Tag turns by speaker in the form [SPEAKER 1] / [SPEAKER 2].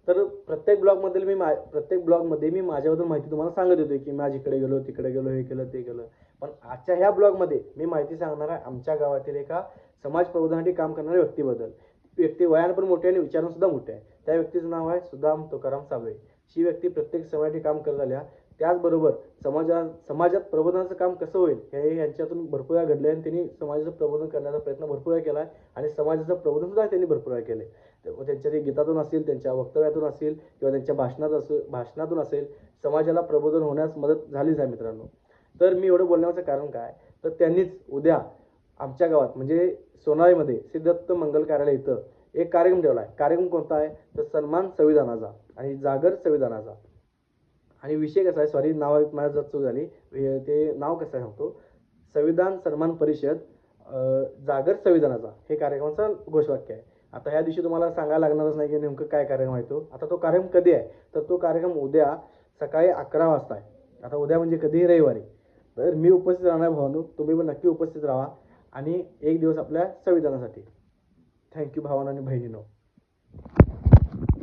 [SPEAKER 1] तर प्रत्येक ब्लॉगमध्ये मी माझ्याबद्दल माहिती तुम्हाला सांगत होतो की मी इकडे गेलो, तिकडे गेलो, हे केलं, ते केलं. पण आजच्या ह्या ब्लॉगमध्ये मी माहिती सांगणार आहे आमच्या गावातील एका समाज प्रबोधनासाठी काम करणाऱ्या व्यक्तीबद्दल. व्यक्ती वयाने पण मोठे आणि विचारून सुद्धा मोठे आहे. त्या व्यक्तीचं नाव आहे सुदाम तुकाराम साबळे. ही व्यक्ती प्रत्येक समाजासाठी काम करत आल्या. त्याचबरोबर समाजात प्रबोधनाचं काम कसं होईल हे यांच्यातून भरपूर वेळा घडलं आणि त्यांनी समाजाचं प्रबोधन करण्याचा प्रयत्न भरपूर वेळा केला आहे आणि समाजाचं प्रबोधन सुद्धा त्यांनी भरपूर वेळा केले. त्यांच्या ते गीतातून असेल, त्यांच्या वक्तव्यातून असेल किंवा त्यांच्या भाषणातून असेल, समाजाला प्रबोधन होण्यास मदत झालीच आहे मित्रांनो. तर मी एवढं बोलण्याचं कारण काय, तर त्यांनीच उद्या आमच्या गावात म्हणजे सोनाळीमध्ये सिद्धदत्त मंगल कार्यालय इथं एक कार्यक्रम ठेवला आहे. कार्यक्रम कोणता आहे, तर सन्मान संविधानाचा आणि जागर संविधानाचा. आणि विषय कसा आहे, सॉरी नाव माझ्या चूक झाली, ते नाव कसं आहे सांगतो, संविधान सन्मान परिषद जागर संविधानाचा हे कार्यक्रमाचं घोषवाक्य आहे. आता ह्या दिवशी तुम्हाला सांगायला लागणारच नाही की नेमकं काय कार्यक्रम आहे तो. आता तो कार्यक्रम कधी आहे, तर तो कार्यक्रम उद्या सकाळी 11 वाजता आहे. आता उद्या म्हणजे कधी, रविवारी. तर मी उपस्थित राहणार भावांनो, तुम्ही पण नक्की उपस्थित राहा आणि एक दिवस आपल्या संविधानासाठी. थँक्यू भावांनो आणि बहिणींनो.